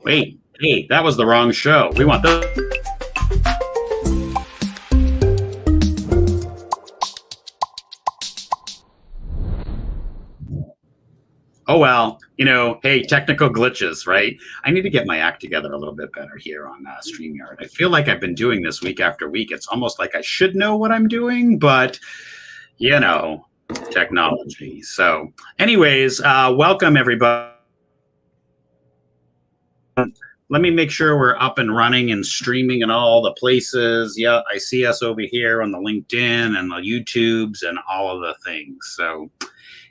Wait, hey, that was the wrong show. We want the. Oh, well, hey, technical glitches, right? I need to get my act together a little bit better here on StreamYard. I feel like I've been doing this week after week. It's almost like I should know what I'm doing, but, you know, technology. So, anyways, welcome everybody. Let me make sure we're up and running and streaming in all the places. Yeah, I see us over here on the LinkedIn and the YouTubes and all of the things. So,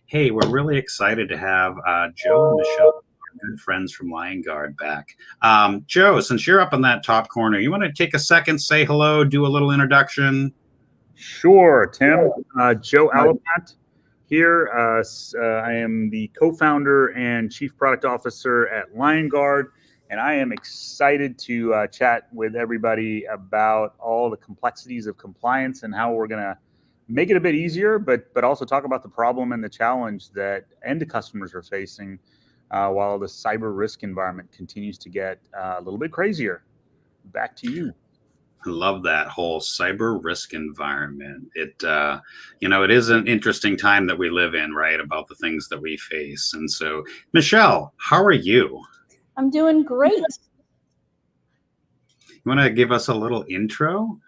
hey, we're really excited to have Joe and Michelle, our good friends from Liongard, back. Joe, since you're up in that top corner, you want to take a second, say hello, do a little introduction? Sure, Tim. Joe Alapat here. I am the co-founder and chief product officer at Liongard, and I am excited to chat with everybody about all the complexities of compliance and how we're going to make it a bit easier, but also talk about the problem and the challenge that end customers are facing while the cyber risk environment continues to get a little bit crazier. Back to you. I love that whole cyber risk environment. It is an interesting time that we live in, right? About the things that we face. And so, Michelle, how are you? I'm doing great. You want to give us a little intro?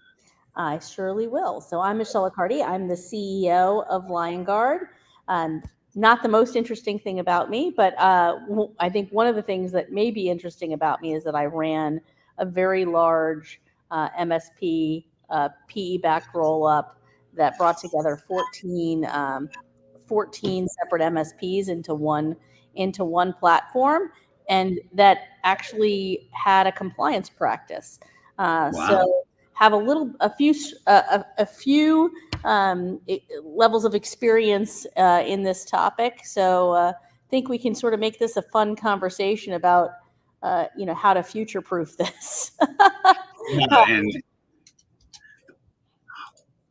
I surely will. So I'm Michelle Accardi. I'm the CEO of Liongard. Not the most interesting thing about me, but I think one of the things that may be interesting about me is that I ran a very large MSP PE-backed roll-up that brought together 14 separate MSPs into one platform, and that actually had a compliance practice. Wow. So have a few levels of experience in this topic. So I think we can sort of make this a fun conversation about how to future-proof this. And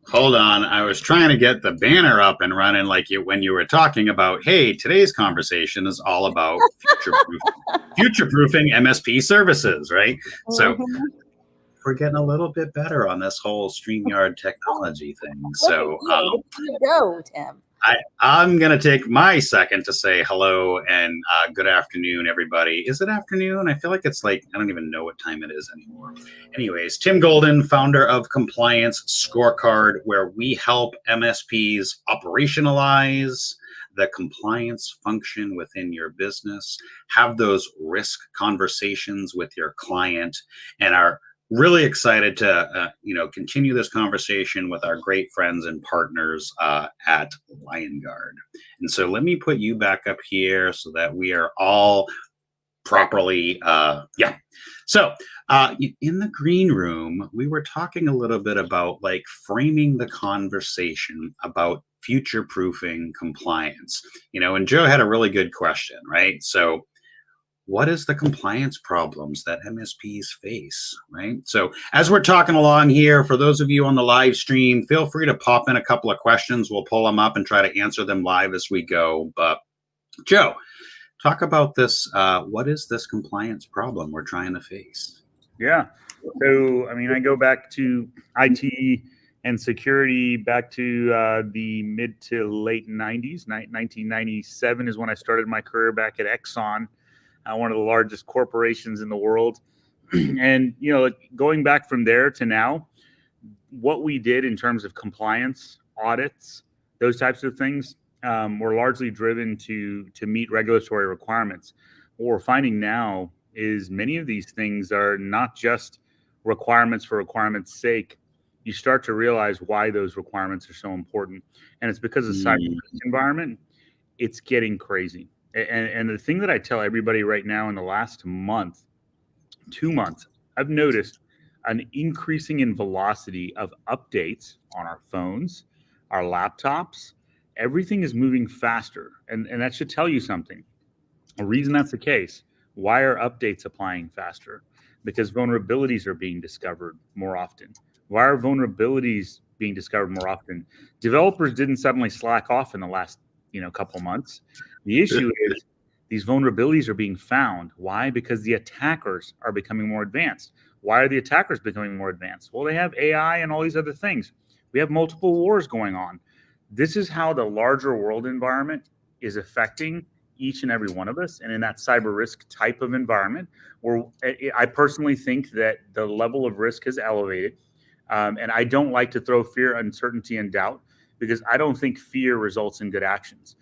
hold on, I was trying to get the banner up and running when you were talking about, hey, today's conversation is all about future-proofing MSP services, right? So we're getting a little bit better on this whole StreamYard technology thing. So go, Tim. I'm going to take my second to say hello and good afternoon, everybody. Is it afternoon? I feel like it's I don't even know what time it is anymore. Anyways, Tim Golden, founder of Compliance Scorecard, where we help MSPs operationalize the compliance function within your business, have those risk conversations with your client, and are really excited to continue this conversation with our great friends and partners at Liongard. And so let me put you back up here so that we are all properly So in the green room, we were talking a little bit about framing the conversation about future-proofing compliance. And Joe had a really good question, right? So what is the compliance problems that MSPs face, right? So as we're talking along here, for those of you on the live stream, feel free to pop in a couple of questions. We'll pull them up and try to answer them live as we go. But Joe, talk about this. What is this compliance problem we're trying to face? Yeah. So, I go back to IT and security back to the mid to late 90s. 1997 is when I started my career back at Exxon. One of the largest corporations in the world. And, going back from there to now, what we did in terms of compliance, audits, those types of things were largely driven to meet regulatory requirements. What we're finding now is many of these things are not just requirements for requirements' sake. You start to realize why those requirements are so important. And it's because of cyber risk environment, it's getting crazy. And the thing that I tell everybody right now in the last 2 months, I've noticed an increasing in velocity of updates on our phones, our laptops. Everything is moving faster. And that should tell you something. The reason that's the case, why are updates applying faster? Because vulnerabilities are being discovered more often. Why are vulnerabilities being discovered more often? Developers didn't suddenly slack off in the last couple months. The issue is these vulnerabilities are being found. Why? Because the attackers are becoming more advanced. Why are the attackers becoming more advanced? Well, they have AI and all these other things. We have multiple wars going on. This is how the larger world environment is affecting each and every one of us. And in that cyber risk type of environment, where I personally think that the level of risk has elevated. And I don't like to throw fear, uncertainty, and doubt, because I don't think fear results in good actions.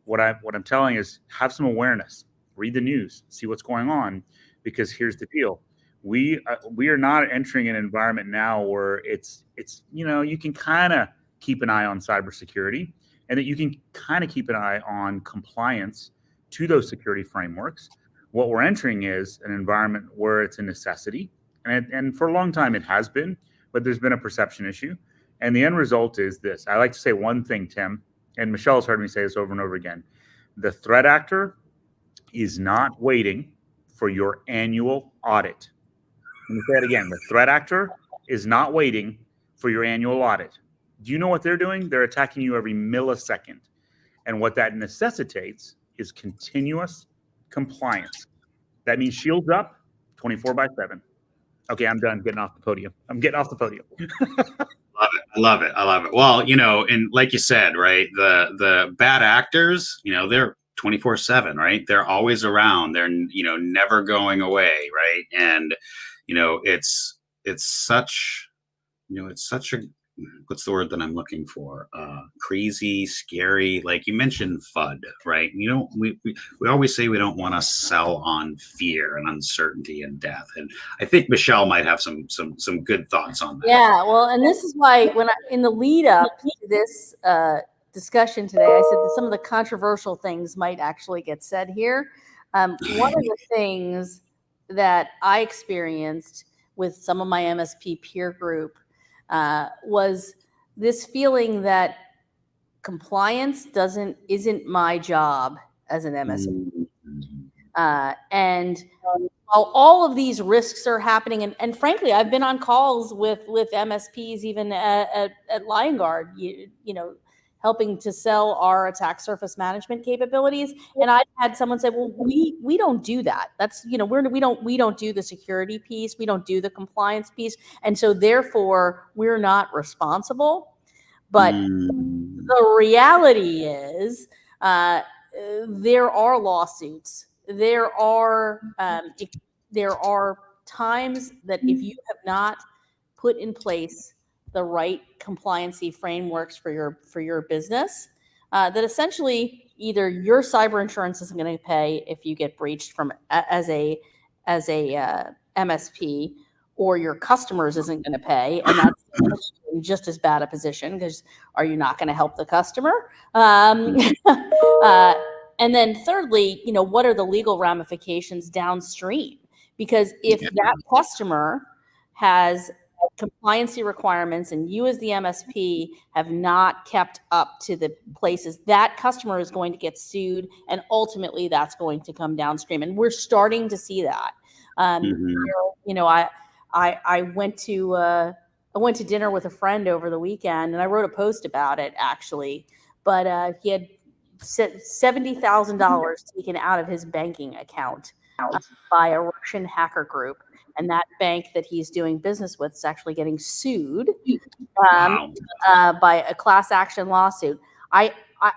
What I'm telling is have some awareness, read the news, see what's going on, because here's the deal. We are not entering an environment now where it's you can kind of keep an eye on cybersecurity, and that you can kind of keep an eye on compliance to those security frameworks. What we're entering is an environment where it's a necessity, and for a long time it has been, but there's been a perception issue. And the end result is this. I like to say one thing, Tim, and Michelle's heard me say this over and over again. The threat actor is not waiting for your annual audit. Let me say it again. The threat actor is not waiting for your annual audit. Do you know what they're doing? They're attacking you every millisecond. And what that necessitates is continuous compliance. That means shields up 24/7. Okay, I'm done getting off the podium. I'm getting off the podium. I love it. Well, and like you said, right, the bad actors, they're 24/7, right? They're always around. They're, never going away, right? And, it's such a, what's the word that I'm looking for? Crazy, scary. Like you mentioned FUD, right? We always say we don't want to sell on fear and uncertainty and death. And I think Michelle might have some good thoughts on that. Yeah, well, and this is why in the lead up to this discussion today, I said that some of the controversial things might actually get said here. One of the things that I experienced with some of my MSP peer group was this feeling that compliance isn't my job as an MSP. And while all of these risks are happening, and frankly, I've been on calls with MSPs even at Liongard, helping to sell our attack surface management capabilities. And I've had someone say, well, we don't do that. That's, we don't do the security piece. We don't do the compliance piece. And so therefore we're not responsible. But the reality is there are lawsuits. There are times that if you have not put in place the right compliancy frameworks for your business, that essentially either your cyber insurance isn't going to pay if you get breached as a MSP, or your customers isn't going to pay, and that's just as bad a position, because are you not going to help the customer? And then thirdly, what are the legal ramifications downstream? Because if that customer has compliancy requirements and you as the MSP have not kept up to the places, that customer is going to get sued, and ultimately that's going to come downstream. And we're starting to see that. I went to dinner with a friend over the weekend, and I wrote a post about it actually, but he had $70,000 taken out of his banking account by a Russian hacker group. And that bank that he's doing business with is actually getting sued by a class action lawsuit.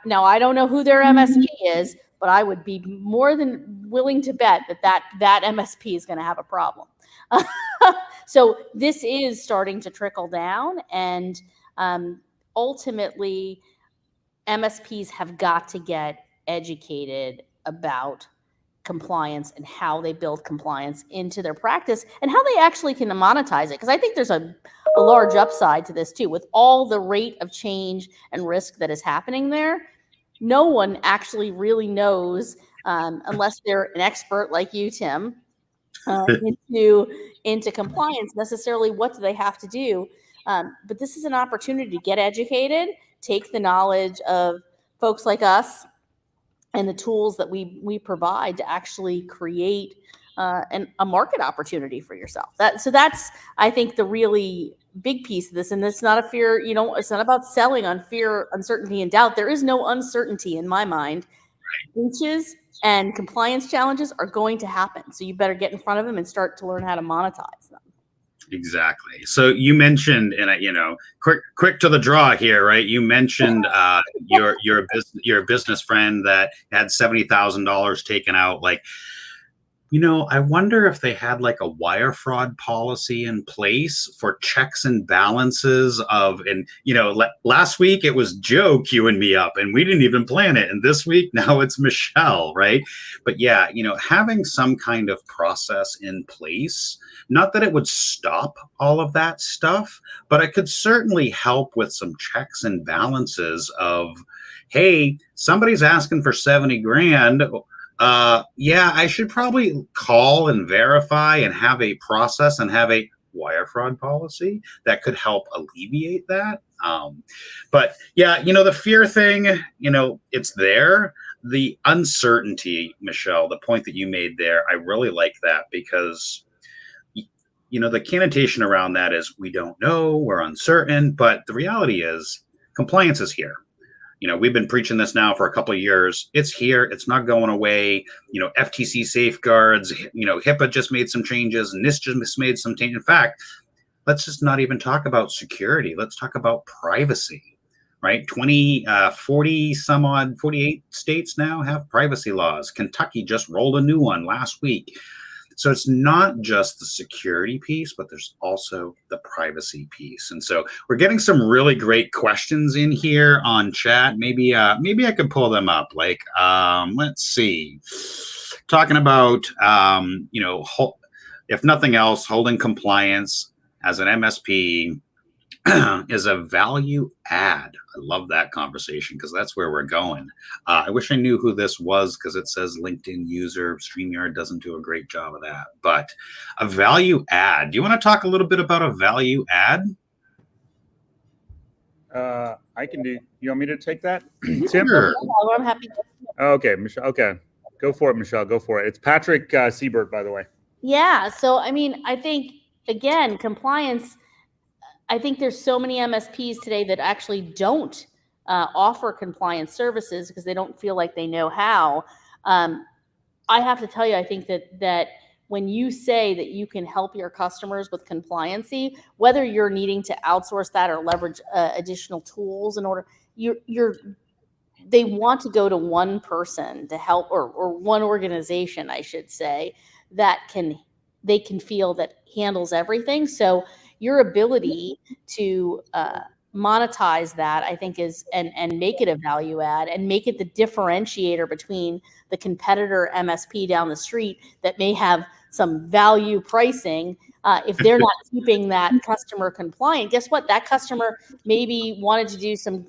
Now, I don't know who their MSP is, but I would be more than willing to bet that MSP is going to have a problem. So this is starting to trickle down, and ultimately MSPs have got to get educated about compliance and how they build compliance into their practice and how they actually can monetize it. Because I think there's a large upside to this too. With all the rate of change and risk that is happening there, no one actually really knows, unless they're an expert like you, Tim, into compliance, necessarily what do they have to do. But this is an opportunity to get educated, take the knowledge of folks like us and the tools that we provide to actually create a market opportunity for yourself. That's, I think, the really big piece of this. And it's not a fear, it's not about selling on fear, uncertainty, and doubt. There is no uncertainty in my mind. Breaches and compliance challenges are going to happen. So you better get in front of them and start to learn how to monetize them. Exactly. So you mentioned, and quick to the draw here, right? You mentioned your business friend that had $70,000 taken out. Like, I wonder if they had like a wire fraud policy in place for checks and balances and last week it was Joe queuing me up and we didn't even plan it. And this week now it's Michelle, right? But yeah, having some kind of process in place, not that it would stop all of that stuff, but it could certainly help with some checks and balances of, hey, somebody's asking for 70 grand. Yeah, I should probably call and verify and have a process and have a wire fraud policy that could help alleviate that. But yeah, the fear thing, it's there. The uncertainty, Michelle, the point that you made there, I really like that because, the connotation around that is we don't know, we're uncertain, but the reality is compliance is here. We've been preaching this now for a couple of years. It's here. It's not going away. FTC safeguards, HIPAA just made some changes and NIST just made some changes. In fact, let's just not even talk about security. Let's talk about privacy, right? 48 states now have privacy laws. Kentucky just rolled a new one last week. So it's not just the security piece, but there's also the privacy piece. And so we're getting some really great questions in here on chat. Maybe I could pull them up. Like, let's see, talking about, if nothing else, holding compliance as an MSP is a value add. I love that conversation because that's where we're going. I wish I knew who this was because it says LinkedIn user. StreamYard doesn't do a great job of that. But a value add. Do you want to talk a little bit about a value add? I can do. You want me to take that? Tim? Sure. I'm happy. Okay, Michelle. Okay, go for it, Michelle. Go for it. It's Patrick Siebert, by the way. Yeah. So I think again, compliance. I think there's so many MSPs today that actually don't offer compliance services because they don't feel like they know how. I have to tell you, I think that when you say that you can help your customers with compliancy, whether you're needing to outsource that or leverage additional tools in order, they want to go to one person to help or one organization, I should say, they can feel that handles everything. So your ability to monetize that, I think, is and make it a value add and make it the differentiator between the competitor MSP down the street that may have some value pricing. If they're not keeping that customer compliant, guess what? That customer maybe wanted to do some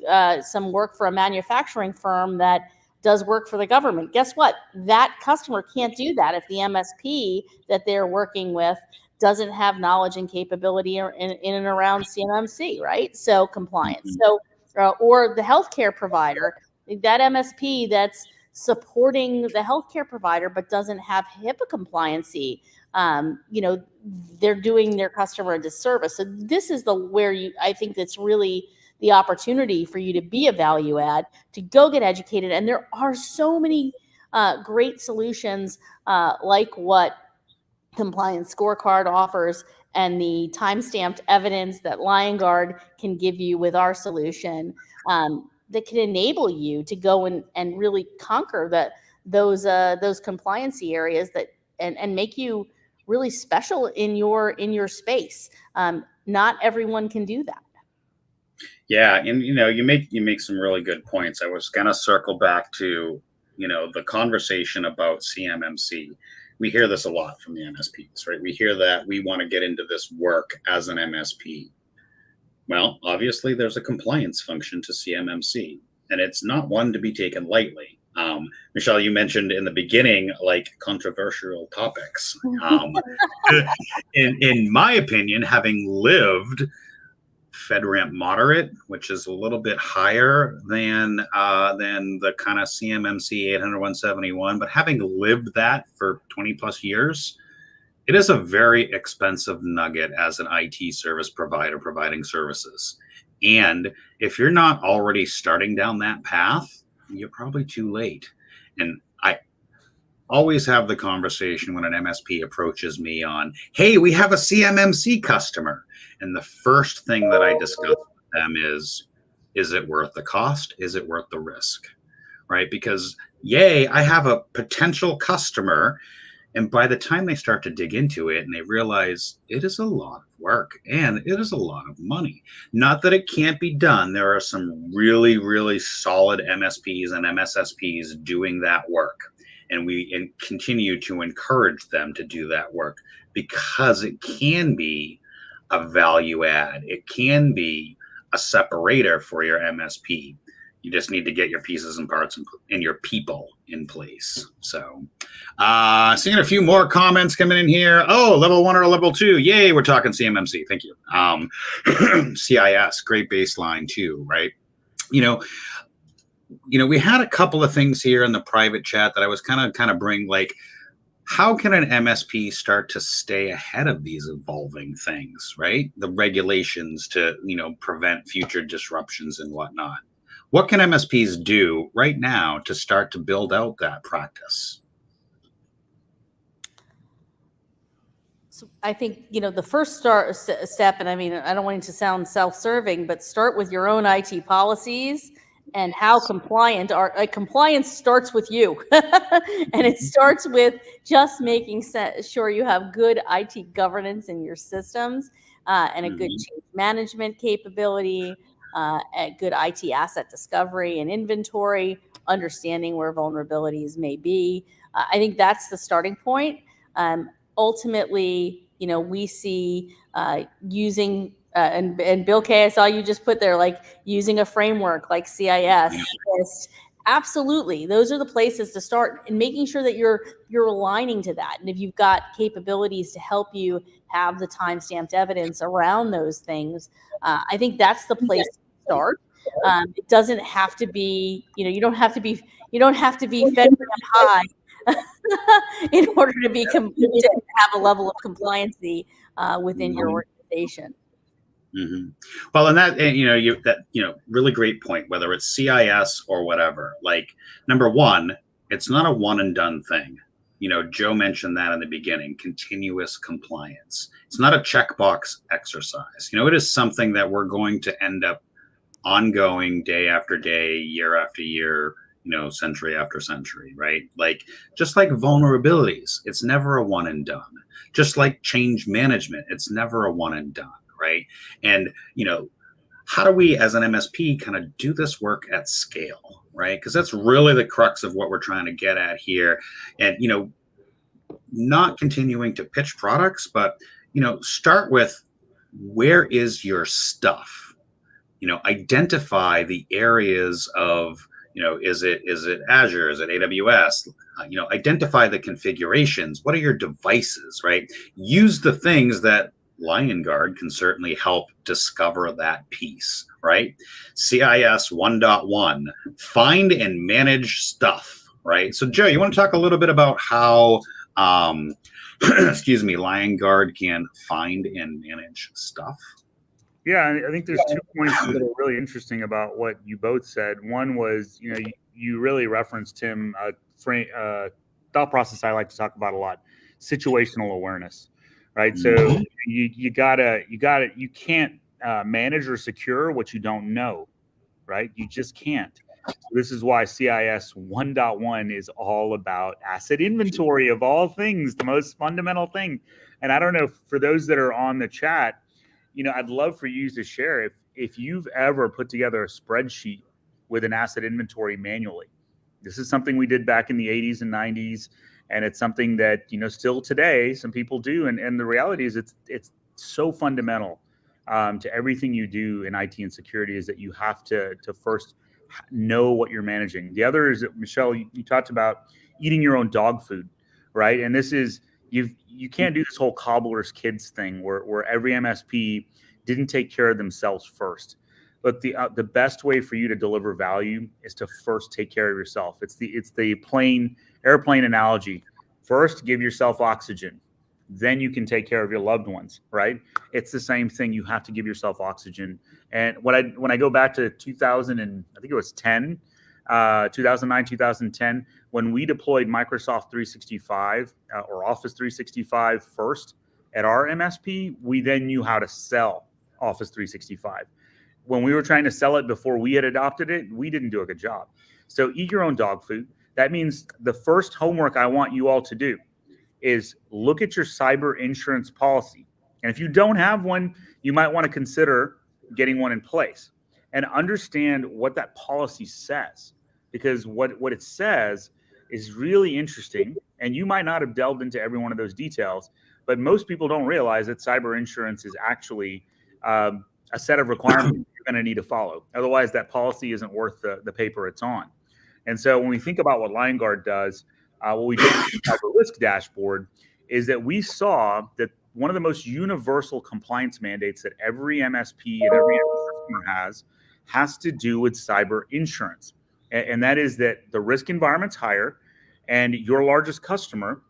work for a manufacturing firm that does work for the government. Guess what? That customer can't do that if the MSP that they're working with doesn't have knowledge and capability in and around CMMC, right? So compliance. So, or the healthcare provider, that MSP that's supporting the healthcare provider but doesn't have HIPAA compliancy, they're doing their customer a disservice. So this is I think that's really the opportunity for you to be a value add, to go get educated. And there are so many great solutions like what Compliance Scorecard offers and the time-stamped evidence that Liongard can give you with our solution that can enable you to go and really conquer those compliancy areas and make you really special in your space. Not everyone can do that. Yeah, and you make some really good points. I was gonna circle back to the conversation about CMMC. We hear this a lot from the MSPs, right? We hear that we want to get into this work as an MSP. Well, obviously there's a compliance function to CMMC, and it's not one to be taken lightly. Michelle, you mentioned in the beginning, like controversial topics. In my opinion, having lived FedRAMP moderate, which is a little bit higher than the kind of CMMC 800-171, but having lived that for 20 plus years, it is a very expensive nugget as an IT service provider providing services. And if you're not already starting down that path, you're probably too late. And always have the conversation when an MSP approaches me on, hey, we have a CMMC customer. And the first thing that I discuss with them is it worth the cost? Is it worth the risk? Right? Because, yay, I have a potential customer. And by the time they start to dig into it and they realize it is a lot of work and it is a lot of money. Not that it can't be done. There are some really, really solid MSPs and MSSPs doing that work. And we continue to encourage them to do that work because it can be a value add. It can be a separator for your MSP. You just need to get your pieces and parts and your people in place. So seeing a few more comments coming in here. Oh, level 1 or level 2. Yay, we're talking CMMC. Thank you. CIS, great baseline too, right? You know, we had a couple of things here in the private chat that I was kind of bring, like, how can an MSP start to stay ahead of these evolving things, right? The regulations to, prevent future disruptions and whatnot. What can MSPs do right now to start to build out that practice? So I think, the first step, and I mean, I don't want it to sound self-serving, but start with your own IT policies and how compliant are. Compliance starts with you. And it starts with just making sure you have good IT governance in your systems and a good change management capability, a good IT asset discovery and inventory, understanding where vulnerabilities may be. I think that's the starting point. Ultimately, we see using and Bill K, I saw you just put there, like using a framework like CIS. Absolutely, those are the places to start, and making sure that you're aligning to that. And if you've got capabilities to help you have the time-stamped evidence around those things, I think that's the place to start. It doesn't have to be, you don't have to be fed high in order to be to have a level of compliancy within your organization. Mm-hmm. Well, and really great point, whether it's CIS or whatever. Like, number one, it's not a one and done thing. Joe mentioned that in the beginning, continuous compliance. It's not a checkbox exercise. It is something that we're going to end up ongoing day after day, year after year, century after century, right? Like, just like vulnerabilities, it's never a one and done. Just like change management, it's never a one and done, right? And, how do we as an MSP kind of do this work at scale, right? Because that's really the crux of what we're trying to get at here. And, not continuing to pitch products, but, start with, where is your stuff? Identify the areas of, is it Azure? Is it AWS? Identify the configurations. What are your devices, right? Use the things that Liongard can certainly help discover that piece, right? CIS 1.1, find and manage stuff, right? So Joe, you want to talk a little bit about how, Liongard can find and manage stuff? Yeah, I think there's 2 points that are really interesting about what you both said. One was, you really referenced, Tim, thought process I like to talk about a lot: situational awareness, right? So you can't manage or secure what you don't know, right? You just can't. So this is why CIS 1.1 is all about asset inventory, of all things, the most fundamental thing. And I don't know, for those that are on the chat, I'd love for you to share if you've ever put together a spreadsheet with an asset inventory manually. This is something we did back in the 80s and 90s, and it's something that, still today some people do. And the reality is it's so fundamental to everything you do in IT and security, is that you have to first know what you're managing. The other is that, Michelle, you talked about eating your own dog food, right? And this is, you can't do this whole cobbler's kids thing where every MSP didn't take care of themselves first. But the best way for you to deliver value is to first take care of yourself. It's the airplane analogy. First, give yourself oxygen. Then you can take care of your loved ones, right? It's the same thing. You have to give yourself oxygen. And when I go back to 2000 and I think it was 10, 2009, 2010, when we deployed Microsoft 365 or Office 365 first at our MSP, we then knew how to sell Office 365. When we were trying to sell it before we had adopted it, we didn't do a good job. So eat your own dog food. That means the first homework I want you all to do is look at your cyber insurance policy. And if you don't have one, you might want to consider getting one in place and understand what that policy says. Because what it says is really interesting. And you might not have delved into every one of those details, but most people don't realize that cyber insurance is actually a set of requirements you're going to need to follow. Otherwise, that policy isn't worth the paper it's on. And so when we think about what Liongard does, what we did with the cyber risk dashboard is that we saw that one of the most universal compliance mandates that every MSP and every customer has to do with cyber insurance. And that is that the risk environment's higher and your largest customer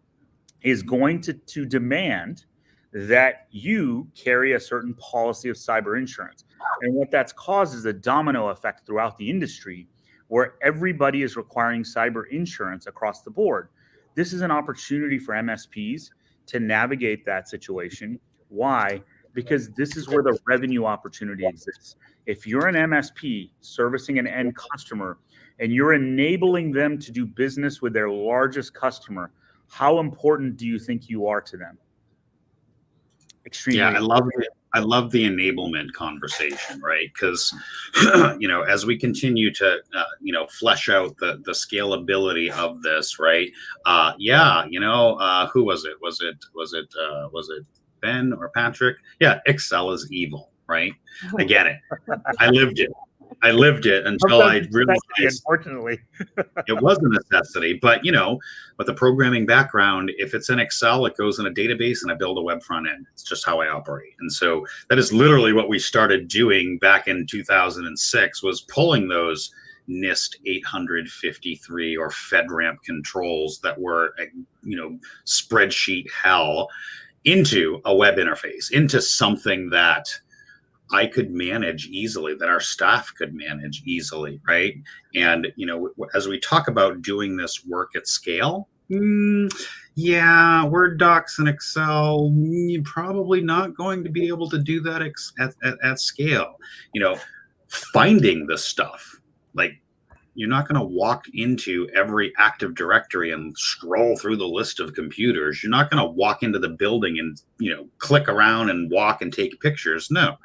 is going to demand that you carry a certain policy of cyber insurance. And what that's caused is a domino effect throughout the industry where everybody is requiring cyber insurance across the board. This is an opportunity for MSPs to navigate that situation. Why? Because this is where the revenue opportunity exists. If you're an MSP servicing an end customer and you're enabling them to do business with their largest customer, how important do you think you are to them? Extremely. Yeah, I love the enablement conversation, right? Because as we continue to flesh out the scalability of this, right? Who was it? Was it Ben or Patrick? Yeah, Excel is evil, right? I get it. I lived it until I realized, unfortunately, it was a necessity. But with a programming background, if it's in Excel, it goes in a database and I build a web front end. It's just how I operate. And so that is literally what we started doing back in 2006, was pulling those NIST 853 or FedRAMP controls that were, spreadsheet hell into a web interface, into something that I could manage easily, that our staff could manage easily, right? And, as we talk about doing this work at scale, Word docs and Excel, you're probably not going to be able to do that at scale. Finding the stuff, like, you're not going to walk into every Active Directory and scroll through the list of computers. You're not going to walk into the building and, click around and walk and take pictures. No,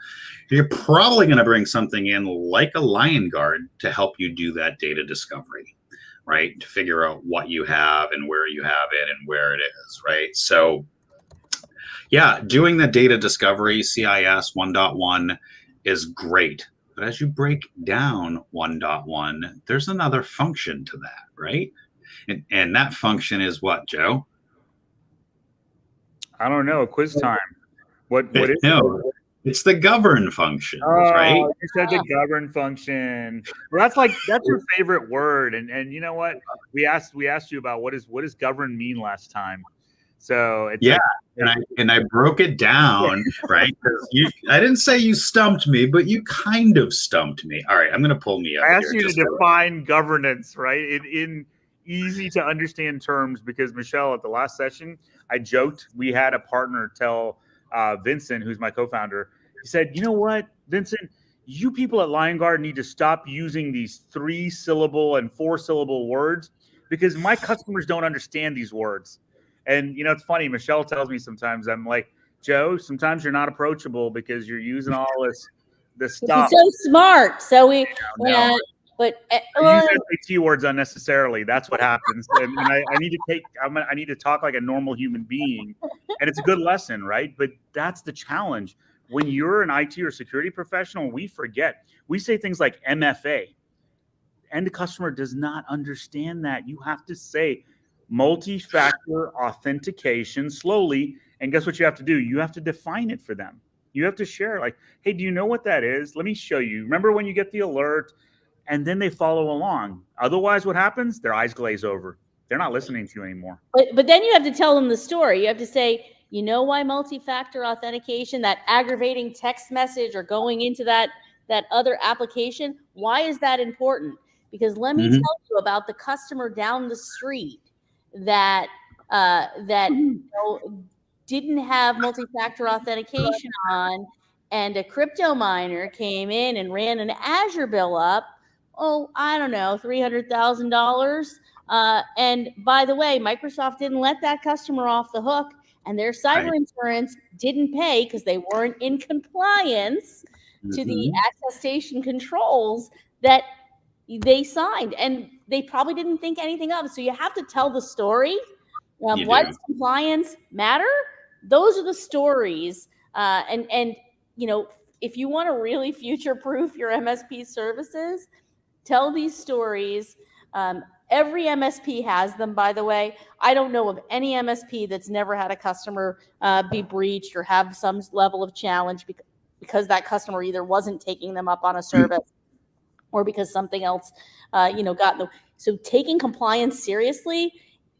you're probably going to bring something in like a Liongard to help you do that data discovery, right? To figure out what you have and where you have it and where it is, right? So yeah, doing the data discovery, CIS 1.1 is great. But as you break down 1.1, there's another function to that, right? And that function is what, Joe? I don't know. Quiz time. What is it? It's the govern function, right? You said the govern function. Well, that's your favorite word. And you know what? We asked you about what does govern mean last time. So it's and I broke it down, right? I didn't say you stumped me, but you kind of stumped me. All right, I'm going to pull me up. I asked you to define governance, right, in easy to understand terms, because Michelle, at the last session, I joked we had a partner tell Vincent, who's my co-founder, he said, "You know what, Vincent, you people at Liongard need to stop using these 3-syllable and 4-syllable words because my customers don't understand these words." And, it's funny. Michelle tells me sometimes, I'm like, "Joe, sometimes you're not approachable because you're using all this stuff." He's so smart. So we, but I use SAT words unnecessarily. That's what happens. And I need to talk like a normal human being. And it's a good lesson, right? But that's the challenge. When you're an IT or security professional, we forget. We say things like MFA. And the customer does not understand that. You have to say multi-factor authentication slowly. And guess what you have to do? You have to define it for them. You have to share, like, "Hey, do you know what that is? Let me show you. Remember when you get the alert?" And then they follow along. Otherwise, what happens? Their eyes glaze over. They're not listening to you anymore. But then you have to tell them the story. You have to say, "You know why multi-factor authentication, that aggravating text message or going into that other application, why is that important? because let me tell you about the customer down the street that didn't have multi-factor authentication on, and a crypto miner came in and ran an Azure bill up. Oh, I don't know, $300,000. And by the way, Microsoft didn't let that customer off the hook, and their cyber insurance didn't pay because they weren't in compliance to the attestation controls that they signed, and they probably didn't think anything of it. So you have to tell the story. Why does compliance matter? Those are the stories. And if you want to really future-proof your MSP services, tell these stories. Every MSP has them, by the way. I don't know of any MSP that's never had a customer be breached or have some level of challenge because that customer either wasn't taking them up on a service or because something else, So taking compliance seriously,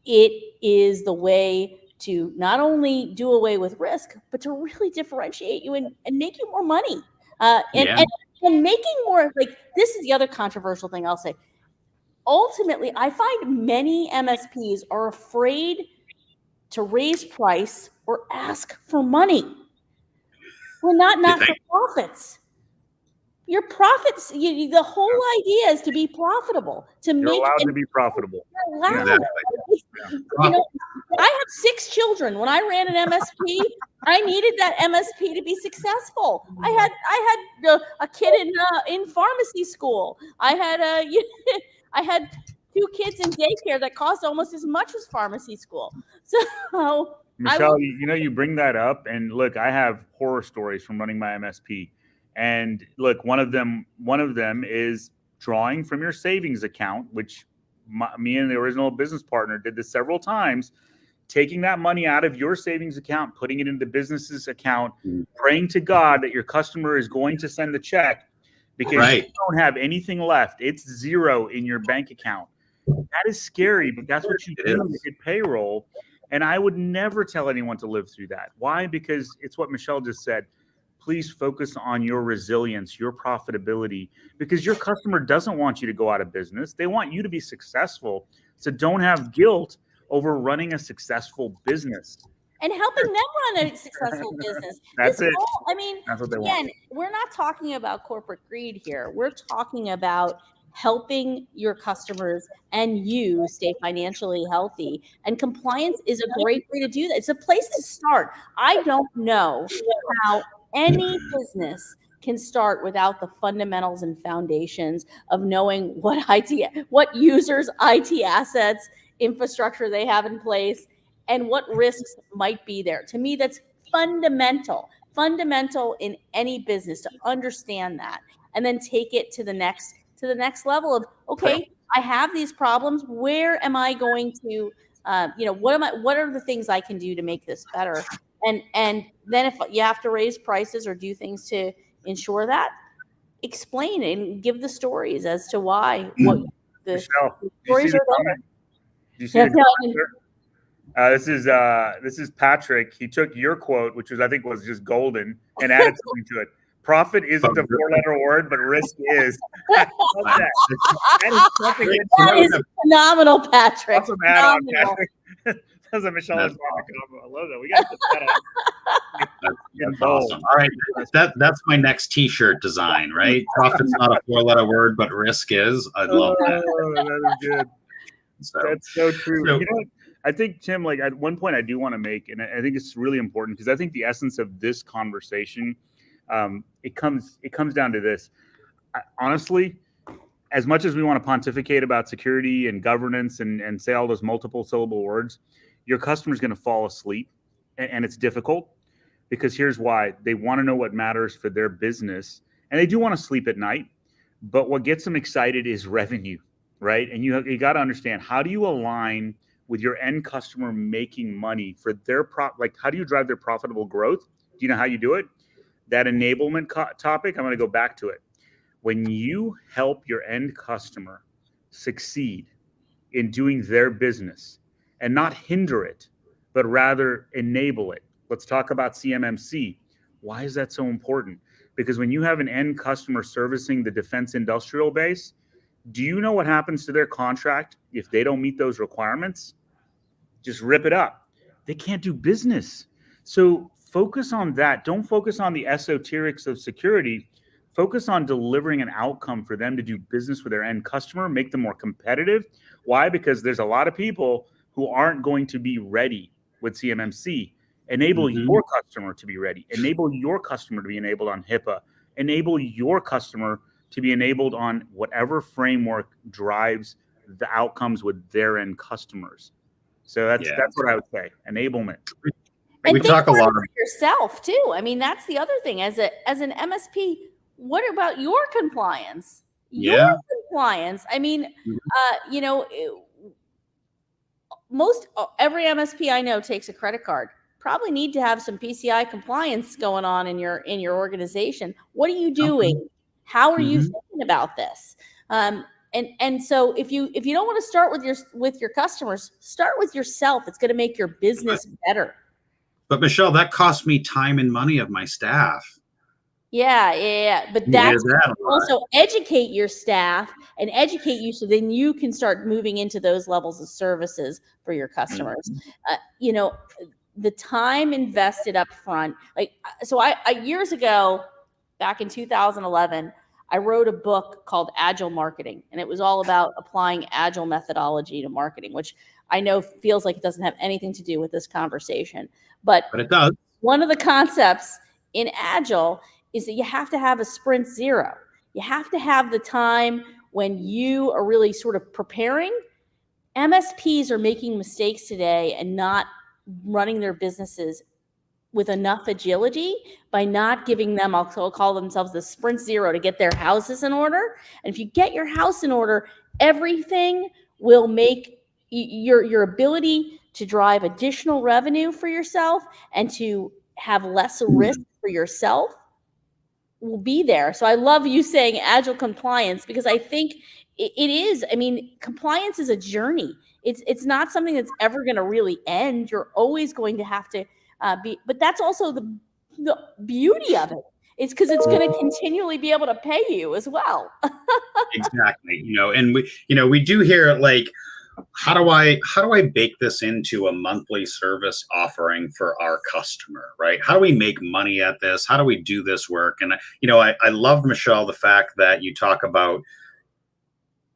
it is the way to not only do away with risk, but to really differentiate you and make you more money. And making more, like, this is the other controversial thing I'll say. Ultimately, I find many MSPs are afraid to raise price or ask for money. We're not for profits. Your profits, the whole idea is to be profitable, You're allowed to be profitable. You're allowed. I have 6 children. When I ran an MSP, I needed that MSP to be successful. I had a kid in pharmacy school. I had 2 kids in daycare that cost almost as much as pharmacy school. So, Michelle, you bring that up, and look, I have horror stories from running my MSP. And look, one of them is drawing from your savings account, which me and the original business partner did this several times, taking that money out of your savings account, putting it into the business's account, praying to God that your customer is going to send the check, because you don't have anything left. It's zero in your bank account. That is scary, but that's what you do to get payroll. And I would never tell anyone to live through that. Why? Because it's what Michelle just said. Please focus on your resilience, your profitability, because your customer doesn't want you to go out of business. They want you to be successful. So don't have guilt over running a successful business. And helping them run a successful business. That's it. That's what they want. We're not talking about corporate greed here. We're talking about helping your customers and you stay financially healthy. And compliance is a great way to do that. It's a place to start. I don't know how any business can start without the fundamentals and foundations of knowing what users' IT assets, infrastructure they have in place, and what risks might be there. To me, that's fundamental in any business, to understand that and then take it to the next level of, okay, I have these problems. Where am I going to, what are the things I can do to make this better? And then if you have to raise prices or do things to ensure that, explain it and give the stories as to why. Michelle, stories are there. Do you see the this is Patrick. He took your quote, which I think was just golden, and added something to it. Profit isn't a 4-letter word, but risk is. That is phenomenal, Patrick. Awesome add-on, Patrick. That's a Michelle. I love that. We got to put that on. That's awesome. All right, that's my next T-shirt design, right? Profit's not a 4-letter word, but risk is. I love that. That is good. That's so true. You know what? I think, Tim, like, at one point I do want to make, and I think it's really important, because I think the essence of this conversation, it comes down to this. Honestly, as much as we want to pontificate about security and governance and say all those multiple syllable words, your customer's going to fall asleep, and it's difficult, because here's why. They want to know what matters for their business, and they do want to sleep at night, but what gets them excited is revenue, right? And you got to understand, how do you align with your end customer making money for their how do you drive their profitable growth? Do you know how you do it? That enablement topic, I'm going to go back to it. When you help your end customer succeed in doing their business and not hinder it, but rather enable it. Let's talk about CMMC. Why is that so important? Because when you have an end customer servicing the defense industrial base, Do you know what happens to their contract if they don't meet those requirements? Just rip it up. They can't do business. So focus on that. Don't focus on the esoterics of security. Focus on delivering an outcome for them to do business with their end customer, make them more competitive. Why? Because there's a lot of people who aren't going to be ready with CMMC. Enable your customer to be ready. Enable your customer to be enabled on HIPAA. Enable your customer to be enabled on whatever framework drives the outcomes with their end customers. So that's what I would say. Enablement. And we talk a lot about yourself too. I mean, that's the other thing. As an MSP, what about your compliance? Your compliance. I mean, every MSP I know takes a credit card. Probably need to have some PCI compliance going on in your organization. What are you doing? How are you thinking about this? And so if you don't want to start with your customers, start with yourself. It's going to make your business better. But Michelle, that costs me time and money of my staff. Yeah. But that's also educate your staff and educate you so then you can start moving into those levels of services for your customers. The time invested up front, I years ago, back in 2011, I wrote a book called Agile Marketing, and it was all about applying agile methodology to marketing, which I know feels like it doesn't have anything to do with this conversation, but it does. One of the concepts in agile is that you have to have a sprint zero. You have to have the time when you are really sort of preparing. MSPs are making mistakes today and not running their businesses with enough agility by not giving them, I'll call themselves the sprint zero, to get their houses in order. And if you get your house in order, everything will make your ability to drive additional revenue for yourself and to have less risk for yourself will be there. So I love you saying agile compliance, because I think it is. I mean, compliance is a journey. It's not something that's ever going to really end. You're always going to have to be, but that's also the beauty of it. It's because it's going to continually be able to pay you as well. Exactly. And we do hear like, how do I bake this into a monthly service offering for our customer, right? How do we make money at this? How do we do this work? And I love, Michelle, the fact that you talk about,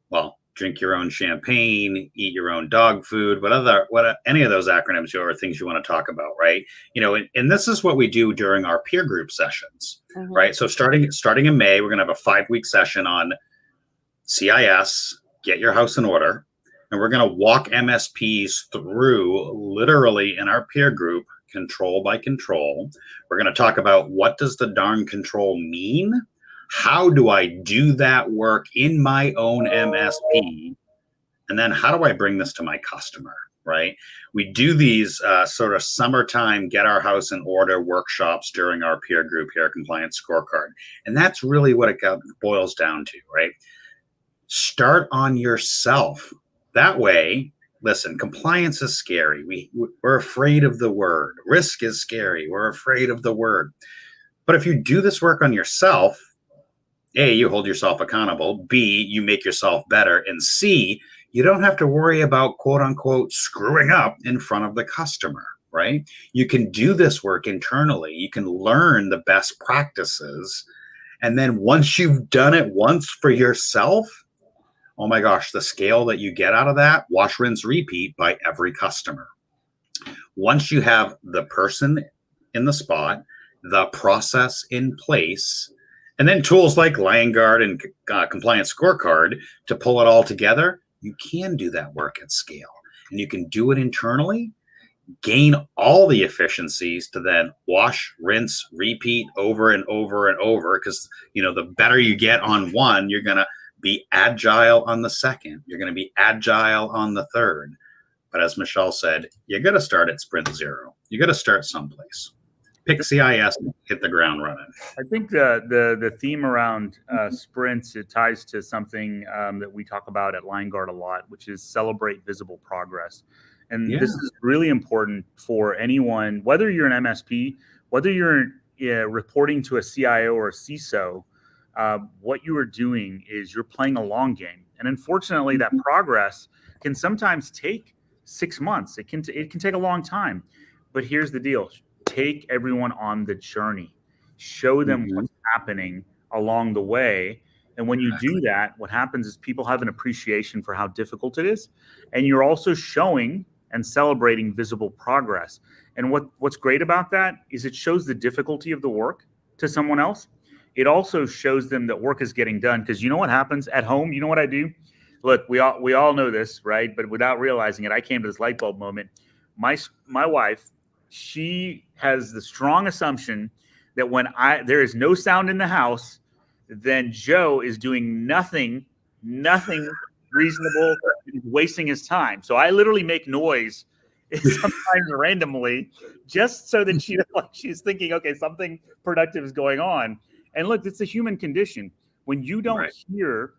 well, drink your own champagne, eat your own dog food, what any of those acronyms or things you want to talk about, right? And this is what we do during our peer group sessions, right? So starting in May, we're going to have a 5-week session on CIS, get your house in order. And we're going to walk MSPs through, literally in our peer group, control by control. We're going to talk about, what does the darn control mean? How do I do that work in my own MSP? And then how do I bring this to my customer, right? We do these sort of summertime get our house in order workshops during our peer group here, Compliance Scorecard. And that's really what it boils down to, right? Start on yourself. That way, listen, compliance is scary. We're afraid of the word. Risk is scary. We're afraid of the word. But if you do this work on yourself, A, you hold yourself accountable. B, you make yourself better. And C, you don't have to worry about, quote unquote, screwing up in front of the customer, right? You can do this work internally. You can learn the best practices. And then once you've done it once for yourself, oh my gosh, the scale that you get out of that, wash, rinse, repeat by every customer. Once you have the person in the spot, the process in place, and then tools like Liongard and Compliance Scorecard to pull it all together, you can do that work at scale. And you can do it internally, gain all the efficiencies to then wash, rinse, repeat over and over and over. Because, the better you get on one, you're going to be agile on the second. You're going to be agile on the third. But as Michelle said, you got to start at sprint zero. You got to start someplace. Pick CIS and hit the ground running. I think the theme around sprints, it ties to something that we talk about at Liongard a lot, which is celebrate visible progress. And this is really important for anyone, whether you're an MSP, whether you're reporting to a CIO or a CISO. what you are doing is you're playing a long game. And unfortunately, that progress can sometimes take 6 months. It can take a long time. But here's the deal. Take everyone on the journey. Show them what's happening along the way. And when you do that, what happens is people have an appreciation for how difficult it is. And you're also showing and celebrating visible progress. And what's great about that is it shows the difficulty of the work to someone else. It also shows them that work is getting done, because you know what happens at home? You know what I do? Look, we all know this, right? But without realizing it, I came to this light bulb moment. My wife, she has the strong assumption that when there is no sound in the house, then Joe is doing nothing reasonable, wasting his time. So I literally make noise sometimes randomly, just so that she's thinking, okay, something productive is going on. And look, it's a human condition. When you don't hear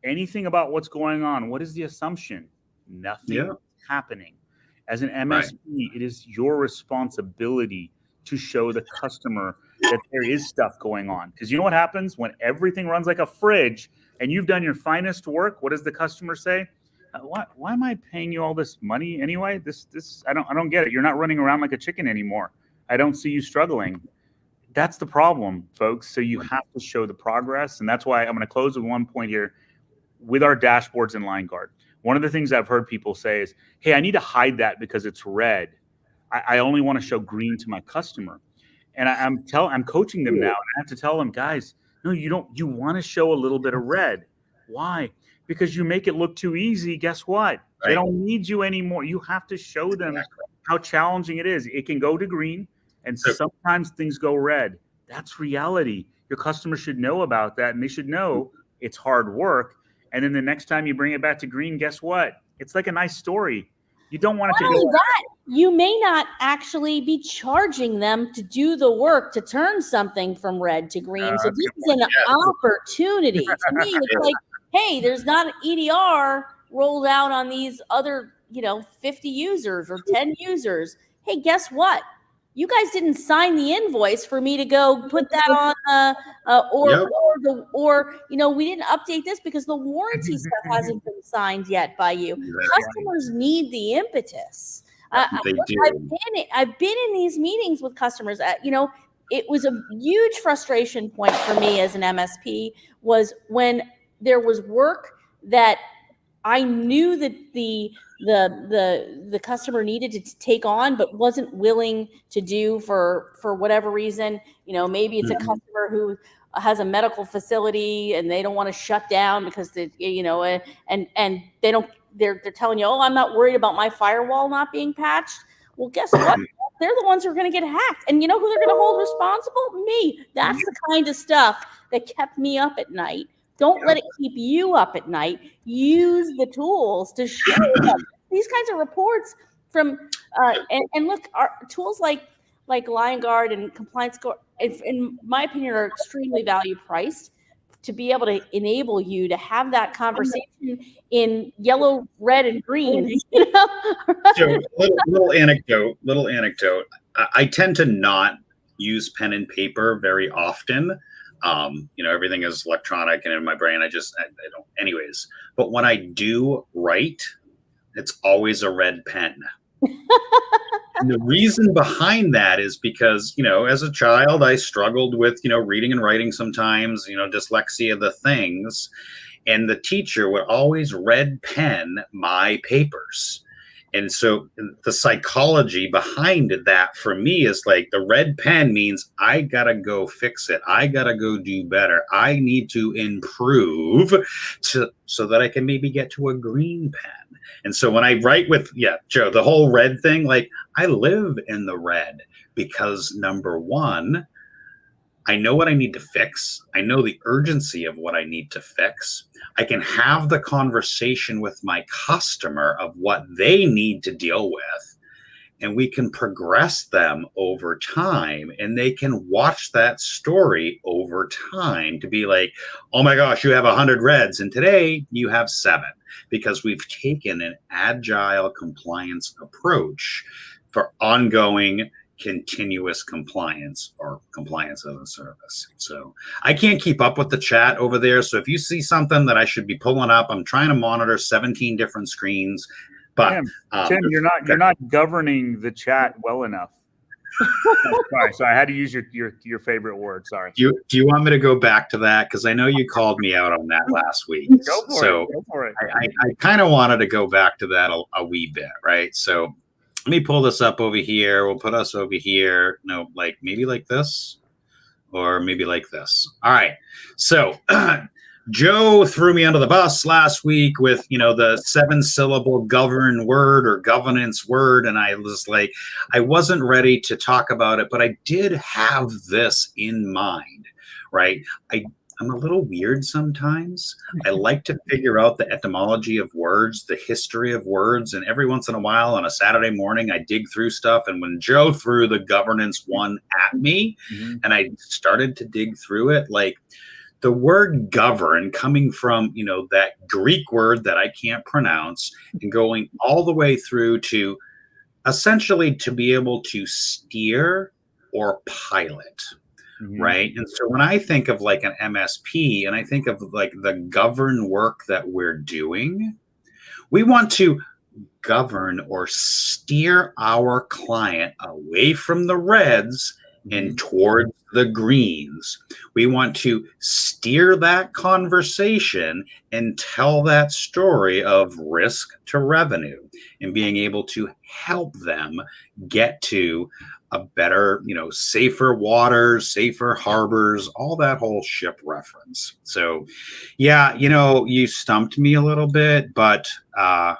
anything about what's going on, what is the assumption? Nothing is happening. As an MSP, it is your responsibility to show the customer that there is stuff going on. Because you know what happens when everything runs like a fridge and you've done your finest work? What does the customer say? Why am I paying you all this money anyway? This I don't get it. You're not running around like a chicken anymore. I don't see you struggling. That's the problem, folks. So you have to show the progress. And that's why I'm going to close with one point here with our dashboards in Liongard. One of the things I've heard people say is, hey, I need to hide that because it's red. I only want to show green to my customer. And I'm coaching them now. And I have to tell them, guys, no, you don't. You want to show a little bit of red. Why? Because you make it look too easy. Guess what? They don't need you anymore. You have to show them how challenging it is. It can go to green, and sometimes things go red. That's reality. Your customers should know about that, and they should know it's hard work. And then the next time you bring it back to green, guess what? It's like a nice story. You don't want it to go. You may not actually be charging them to do the work to turn something from red to green. So this is an opportunity. To me, it's like, hey, there's not an EDR rolled out on these other, 50 users or 10 users. Hey, guess what? You guys didn't sign the invoice for me to go put that on, we didn't update this because the warranty stuff hasn't been signed yet by you. Customers need the impetus. They do. I've been in these meetings with customers. It was a huge frustration point for me as an MSP was when there was work that I knew that the customer needed to take on, but wasn't willing to do for whatever reason. Maybe it's a customer who has a medical facility and they don't want to shut down because and they don't. They're telling you, oh, I'm not worried about my firewall not being patched. Well, guess what? They're the ones who are going to get hacked. And you know who they're going to hold responsible? Me. That's the kind of stuff that kept me up at night. Don't let it keep you up at night. Use the tools to show them. These kinds of reports from and look, our tools like Liongard and Compliance Score, in my opinion, are extremely value priced to be able to enable you to have that conversation in yellow, red, and green. So little anecdote. I tend to not use pen and paper very often. Everything is electronic and in my brain. I don't. Anyways, but when I do write, it's always a red pen. And the reason behind that is because, as a child, I struggled with, reading and writing sometimes, dyslexia, the things. And the teacher would always red pen my papers. And so the psychology behind that for me is like the red pen means I got to go fix it. I got to go do better. I need to improve so that I can maybe get to a green pen. And so when I write with, Joe, the whole red thing, like I live in the red because number one, I know what I need to fix. I know the urgency of what I need to fix. I can have the conversation with my customer of what they need to deal with, and we can progress them over time, and they can watch that story over time to be like, oh my gosh, you have 100 reds, and today you have 7, because we've taken an agile compliance approach for ongoing continuous compliance or compliance as a service. So I can't keep up with the chat over there. So if you see something that I should be pulling up, I'm trying to monitor 17 different screens. But Tim, you're not governing the chat well enough. Sorry, so I had to use your favorite word. Sorry. Do you want me to go back to that? Because I know you called me out on that last week. Go for it. I kind of wanted to go back to that a wee bit, right? So let me pull this up over here. We'll put us over here. No, like maybe like this or maybe like this. All right. So Joe threw me under the bus last week with, the 7-syllable govern word or governance word. And I was like, I wasn't ready to talk about it, but I did have this in mind, right? I'm a little weird sometimes. I like to figure out the etymology of words, the history of words. And every once in a while on a Saturday morning, I dig through stuff. And when Joe threw the governance one at me and I started to dig through it, like the word govern coming from, that Greek word that I can't pronounce and going all the way through to essentially to be able to steer or pilot. Right. And so when I think of like an MSP and I think of like the govern work that we're doing, we want to govern or steer our client away from the reds and towards the greens. We want to steer that conversation and tell that story of risk to revenue and being able to help them get to a better, safer waters, safer harbors, all that whole ship reference. So, yeah, you stumped me a little bit, but I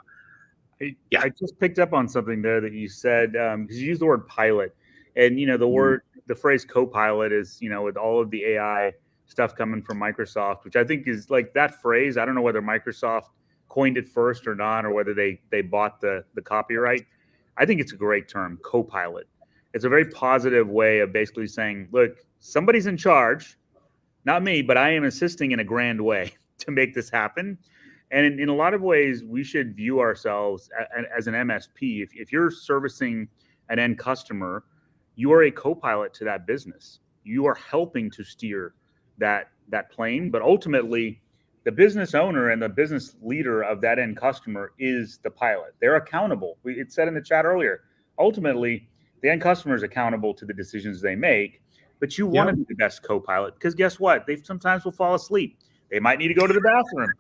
just picked up on something there that you said, because you used the word pilot, and the phrase co-pilot is, with all of the AI stuff coming from Microsoft, which I think is like that phrase. I don't know whether Microsoft coined it first or not, or whether they bought the copyright. I think it's a great term, co-pilot. It's a very positive way of basically saying, look, somebody's in charge, not me, but I am assisting in a grand way to make this happen. And in a lot of ways, we should view ourselves as an MSP. If you're servicing an end customer, you are a co-pilot to that business. You are helping to steer that plane, but ultimately, the business owner and the business leader of that end customer is the pilot. They're accountable. It said in the chat earlier, ultimately, the end customer is accountable to the decisions they make, but you want to be the best co-pilot because guess what? They sometimes will fall asleep. They might need to go to the bathroom,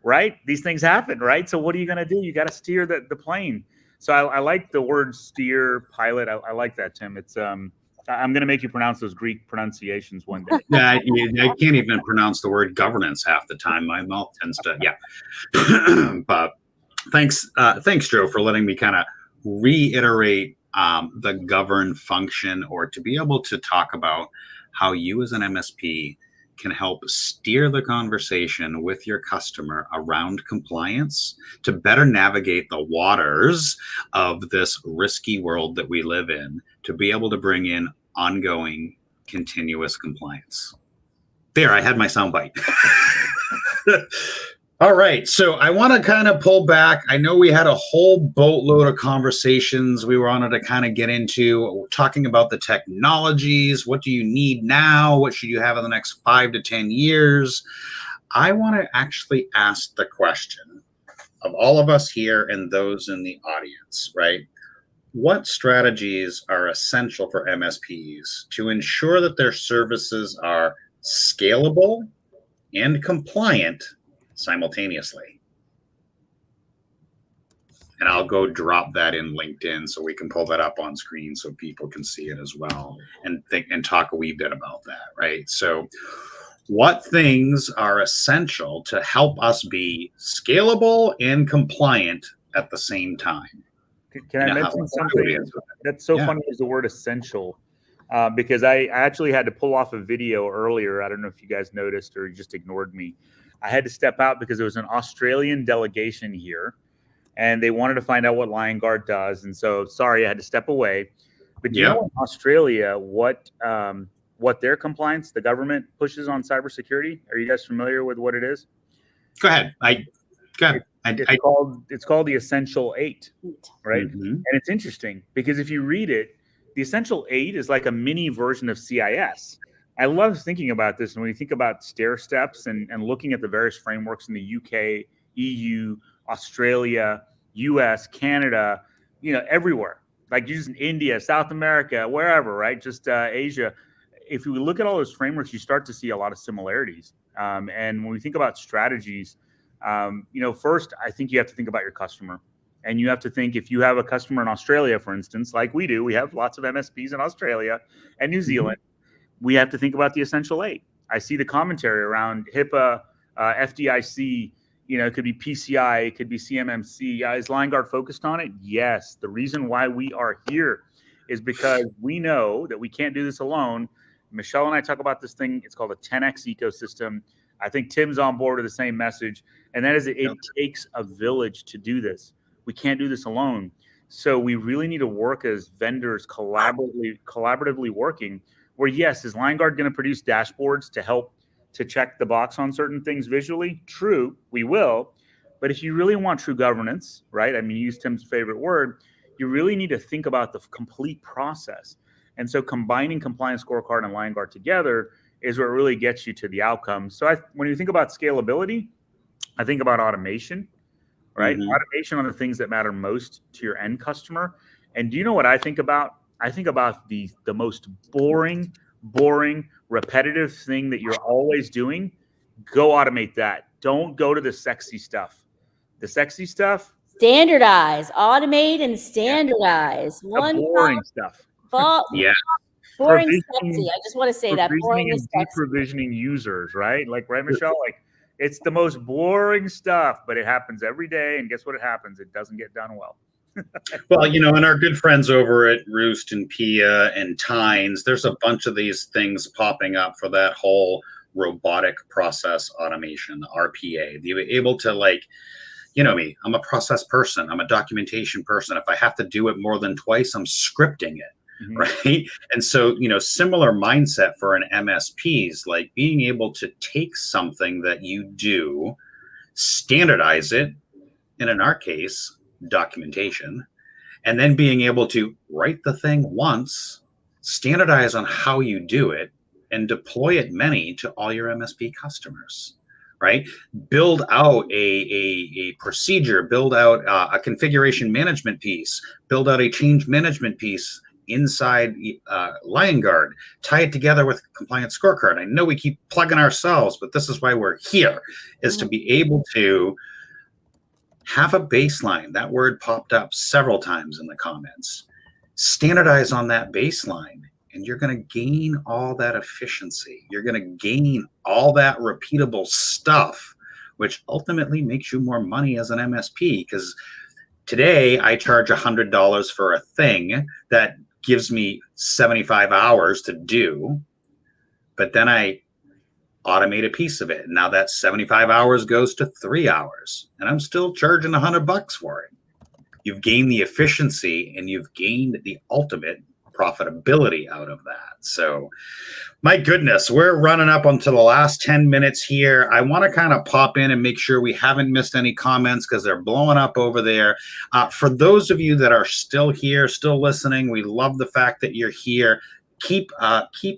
right? These things happen, right? So what are you going to do? You got to steer the plane. So I like the word steer, pilot. I like that, Tim. It's I'm going to make you pronounce those Greek pronunciations one day. Yeah, I can't even pronounce the word governance half the time. My mouth tends to, But thanks, Joe, for letting me kind of reiterate the govern function, or to be able to talk about how you as an MSP can help steer the conversation with your customer around compliance to better navigate the waters of this risky world that we live in, to be able to bring in ongoing continuous compliance. There, I had my soundbite. All right, so I want to kind of pull back. I know we had a whole boatload of conversations we wanted to kind of get into, talking about the technologies. What do you need now? What should you have in the next 5 to 10 years? I want to actually ask the question of all of us here and those in the audience, right? What strategies are essential for MSPs to ensure that their services are scalable and compliant simultaneously? And I'll go drop that in LinkedIn so we can pull that up on screen so people can see it as well and think and talk a wee bit about that, right? So what things are essential to help us be scalable and compliant at the same time? Can I mention something that's so funny is the word essential, because I actually had to pull off a video earlier. I don't know if you guys noticed or you just ignored me. I had to step out because there was an Australian delegation here, and they wanted to find out what Liongard does. And so, sorry, I had to step away. But do you know in Australia what their compliance, the government pushes on cybersecurity? Are you guys familiar with what it is? Go ahead. It's called the Essential 8, right? And it's interesting because if you read it, The Essential 8 is like a mini version of CIS. I love thinking about this. And when you think about stair steps and looking at the various frameworks in the UK, EU, Australia, US, Canada, everywhere, like using India, South America, wherever, right? Just Asia. If you look at all those frameworks, you start to see a lot of similarities. And when we think about strategies, first, I think you have to think about your customer. And you have to think, if you have a customer in Australia, for instance, like we do, we have lots of MSPs in Australia and New Zealand. We have to think about the Essential 8. I see the commentary around HIPAA, FDIC, it could be PCI, it could be CMMC. Is Liongard focused on it? Yes. The reason why we are here is because we know that we can't do this alone. Michelle and I talk about this thing. It's called a 10X ecosystem. I think Tim's on board with the same message. And that is it takes a village to do this. We can't do this alone. So we really need to work as vendors collaboratively working, where, yes, is Liongard going to produce dashboards to help to check the box on certain things visually? True, we will. But if you really want true governance, right? I mean, use Tim's favorite word, you really need to think about the complete process. And so combining Compliance Scorecard and Liongard together is what really gets you to the outcome. So when you think about scalability, I think about automation, right? Mm-hmm. Automation on the things that matter most to your end customer. And do you know what I think about? I think about the most boring, repetitive thing that you're always doing. Go automate that. Don't go to the sexy stuff. The sexy stuff. Standardize, automate, and standardize. The boring stuff. Yeah. Boring sexy. I just want to say that. Boring and deprovisioning users, right? Like, right, Michelle? Like, it's the most boring stuff, but it happens every day. And guess what? It happens. It doesn't get done well. Well, and our good friends over at Roost and Pia and Tynes, there's a bunch of these things popping up for that whole robotic process automation, RPA. You're able to, like, me, I'm a process person. I'm a documentation person. If I have to do it more than twice, I'm scripting it. Mm-hmm. Right. And so, similar mindset for an MSP is like being able to take something that you do, standardize it, and in our case, documentation, and then being able to write the thing once, standardize on how you do it, and deploy it many to all your MSP customers. Right? Build out a procedure, build out a configuration management piece, build out a change management piece inside Liongard, tie it together with Compliance Scorecard. I know we keep plugging ourselves, but this is why we're here, is to be able to have a baseline. That word popped up several times in the comments. Standardize on that baseline, and you're going to gain all that efficiency. You're going to gain all that repeatable stuff, which ultimately makes you more money as an MSP. Because today I charge $100 for a thing that gives me 75 hours to do, but then I automate a piece of it. And now that 75 hours goes to 3 hours, and I'm still charging $100 for it. You've gained the efficiency, and you've gained the ultimate profitability out of that. So my goodness, we're running up onto the last 10 minutes here. I want to kind of pop in and make sure we haven't missed any comments, because they're blowing up over there. For those of you that are still here, still listening, we love the fact that you're here. Keep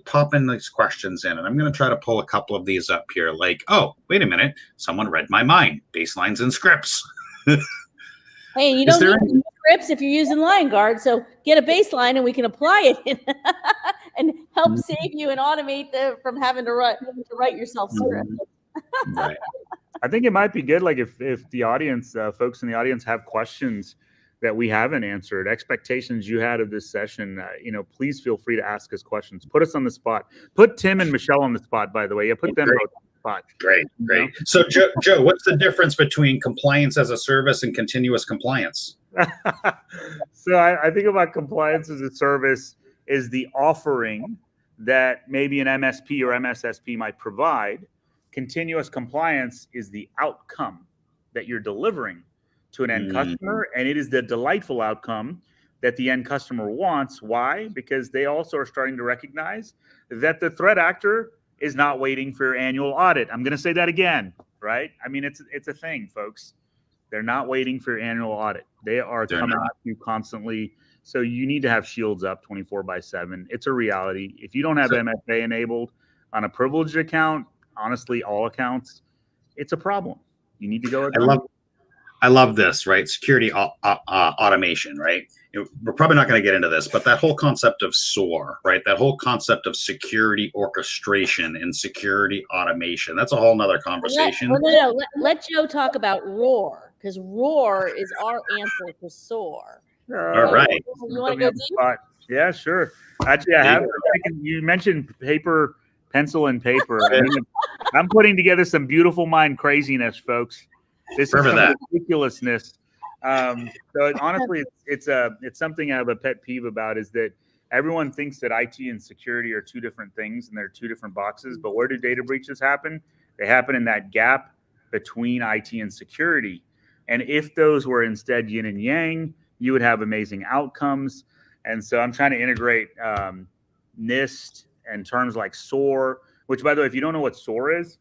popping these questions in, and I'm going to try to pull a couple of these up here. Like, oh, wait a minute, someone read my mind. Baselines and scripts. Hey, you don't need scripts if you're using Liongard, so get a baseline and we can apply it and help save you and automate from having to write yourself scripts. Right. I think it might be good, like if the audience, folks in the audience have questions that we haven't answered, expectations you had of this session, please feel free to ask us questions. Put us on the spot. Put Tim and Michelle on the spot, by the way. Yeah, put them both on the spot. Great. So, Joe, what's the difference between compliance as a service and continuous compliance? So I think about compliance as a service is the offering that maybe an MSP or MSSP might provide. Continuous compliance is the outcome that you're delivering to an end customer, and it is the delightful outcome that the end customer wants. Why? Because they also are starting to recognize that the threat actor is not waiting for your annual audit. I'm going to say that again, right? I mean, it's a thing, folks. They're not waiting for your annual audit. They are coming at you constantly. So you need to have shields up 24/7. It's a reality. If you don't have MFA enabled on a privileged account, honestly, all accounts, it's a problem. You need to go. I love this, right? Security automation, right? We're probably not going to get into this, but that whole concept of SOAR, right? That whole concept of security orchestration and security automation, that's a whole nother conversation. Let Joe talk about ROAR, because ROAR is our answer for SOAR. All right. You want to go deep? Yeah, sure. Actually, you mentioned paper, pencil, and paper. I'm putting together some beautiful mind craziness, folks. This is some ridiculousness. So honestly, it's something I have a pet peeve about, is that everyone thinks that IT and security are two different things and they're two different boxes. But where do data breaches happen? They happen in that gap between IT and security. And if those were instead yin and yang, you would have amazing outcomes. And so I'm trying to integrate NIST and terms like SOAR, which, by the way, if you don't know what SOAR is,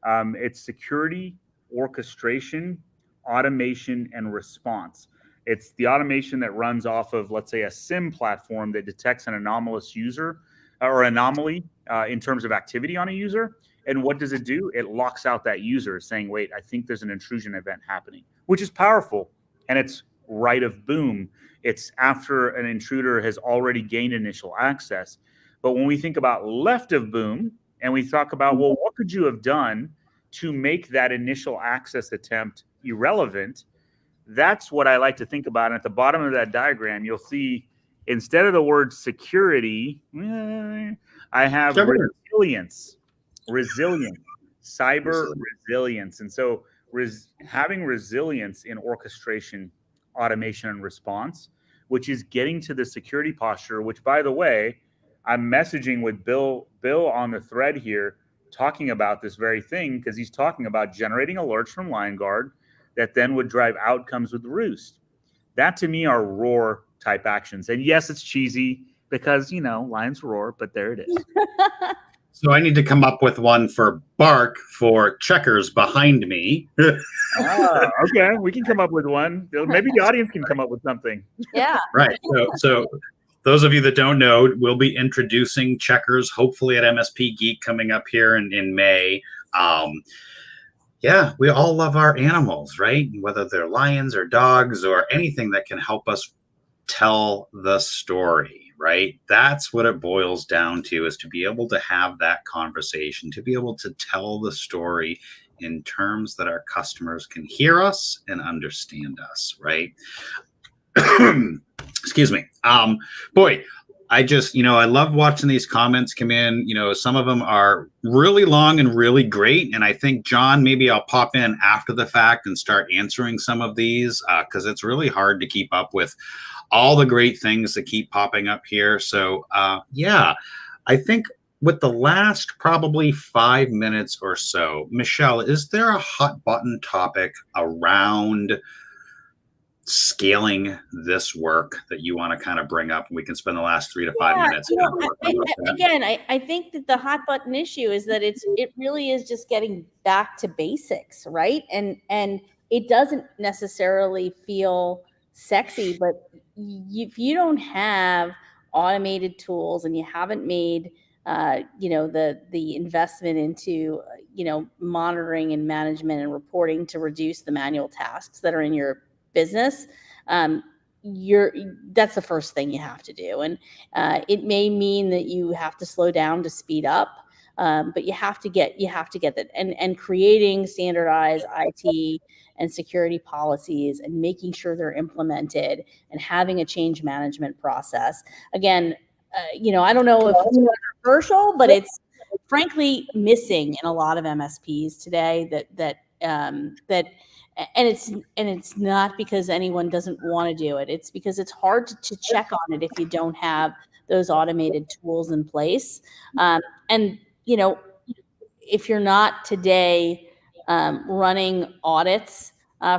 it's security orchestration, automation, and response. It's the automation that runs off of, let's say, a SIM platform that detects an anomalous user or anomaly in terms of activity on a user. And what does it do? It locks out that user, saying, wait, I think there's an intrusion event happening, which is powerful. And it's right of boom. It's after an intruder has already gained initial access. But when we think about left of boom, and we talk about, well, what could you have done to make that initial access attempt irrelevant? That's what I like to think about. And at the bottom of that diagram, you'll see, instead of the word security, I have resilience, cyber resilience. And so having resilience in orchestration, automation, and response, which is getting to the security posture, which, by the way, I'm messaging with Bill on the thread here, talking about this very thing, because he's talking about generating alerts from Liongard that then would drive outcomes with Roost. That, to me, are ROAR type actions. And yes, it's cheesy because, lions roar, but there it is. So I need to come up with one for Bark for checkers behind me. Okay, we can come up with one. Maybe the audience can come up with something. Yeah. Right. So those of you that don't know, we'll be introducing checkers, hopefully at MSP Geek coming up here in May. Yeah, we all love our animals, right? Whether they're lions or dogs or anything that can help us tell the story, right? That's what it boils down to, is to be able to have that conversation, to be able to tell the story in terms that our customers can hear us and understand us, right? Excuse me. Boy, I just, I love watching these comments come in. Some of them are really long and really great. And I think, John, maybe I'll pop in after the fact and start answering some of these, because it's really hard to keep up with all the great things that keep popping up here. So, yeah, I think with the last probably 5 minutes or so, Michelle, is there a hot button topic around scaling this work that you want to kind of bring up? We can spend the last 3 to 5 minutes. I think that the hot button issue is that it really is just getting back to basics, right? And it doesn't necessarily feel sexy, but if you don't have automated tools and you haven't made the investment into monitoring and management and reporting to reduce the manual tasks that are in your business, that's the first thing you have to do. And it may mean that you have to slow down to speed up, but you have to get that, and creating standardized IT and security policies and making sure they're implemented and having a change management process. Again, I don't know if it's controversial, but it's frankly missing in a lot of MSPs today. And it's not because anyone doesn't want to do it. It's because it's hard to check on it if you don't have those automated tools in place. And if you're not today running audits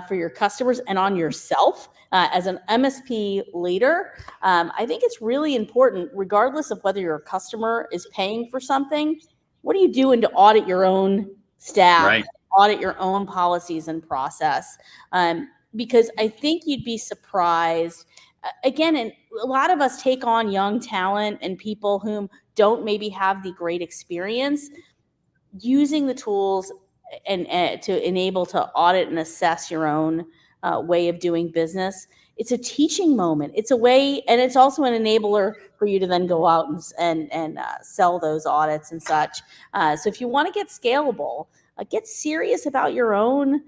for your customers and on yourself as an MSP leader, I think it's really important, regardless of whether your customer is paying for something. What are you doing to audit your own staff? Right. Audit your own policies and process. because I think you'd be surprised. Again, and a lot of us take on young talent and people whom don't maybe have the great experience using the tools and to enable to audit and assess your own way of doing business. It's a teaching moment. It's a way, and it's also an enabler for you to then go out and sell those audits and such. So if you want to get scalable, get serious about your own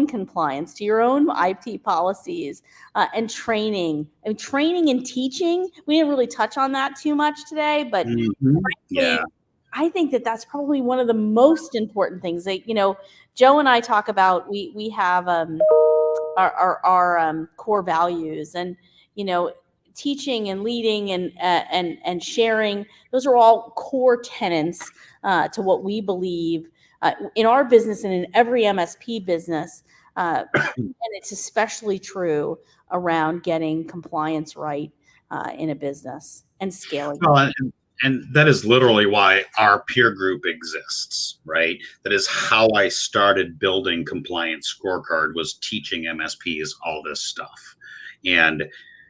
compliance to your own IT policies and training. And training and teaching, we didn't really touch on that too much today, but frankly, I think that that's probably one of the most important things that, Joe and I talk about. We have our core values, and, teaching and leading and sharing. Those are all core tenets to what we believe in our business and in every MSP business. And it's especially true around getting compliance right in a business and scaling. Well, and that is literally why our peer group exists, right? That is how I started building Compliance Scorecard, was teaching MSPs all this stuff. And,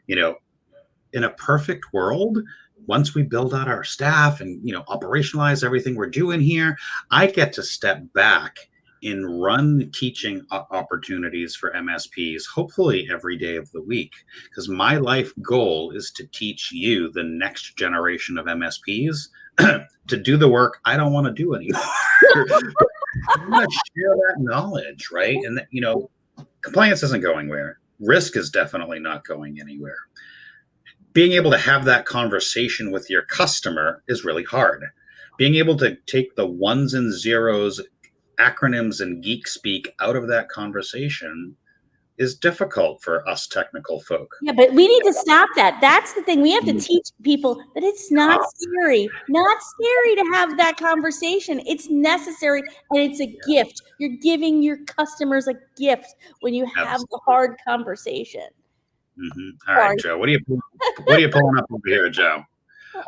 in a perfect world, once we build out our staff and, operationalize everything we're doing here, I get to step back and run teaching opportunities for MSPs, hopefully every day of the week, because my life goal is to teach you, the next generation of MSPs, to do the work I don't want to do anymore. I want to share that knowledge, right? And that, compliance isn't going anywhere. Risk is definitely not going anywhere. Being able to have that conversation with your customer is really hard. Being able to take the ones and zeros, acronyms and geek speak out of that conversation is difficult for us technical folk. Yeah, but we need to stop that. That's the thing. We have to teach people that it's not scary to have that conversation. It's necessary, and it's a gift. You're giving your customers a gift when you have the hard conversation. All right, Joe, what are you pulling up over here, Joe?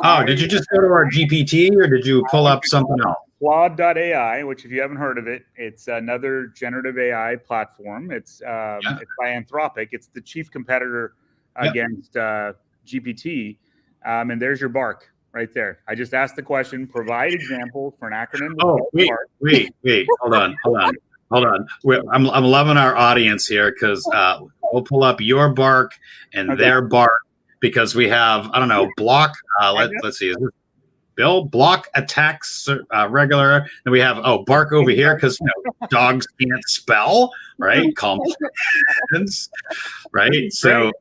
Oh, did you just go to our GPT, or did you pull up something else? Claude.ai, which, if you haven't heard of it, it's another generative AI platform. It's by Anthropic. It's the chief competitor against GPT. And there's your bark right there. I just asked the question, provide example for an acronym. Oh, wait. Hold on. I'm loving our audience here, because we'll pull up your bark and their bark, because we have, I don't know, block. Let's see. Is this Bill? Block attacks regular. And we have, bark over here, because dogs can't spell, right? Compliance, right? So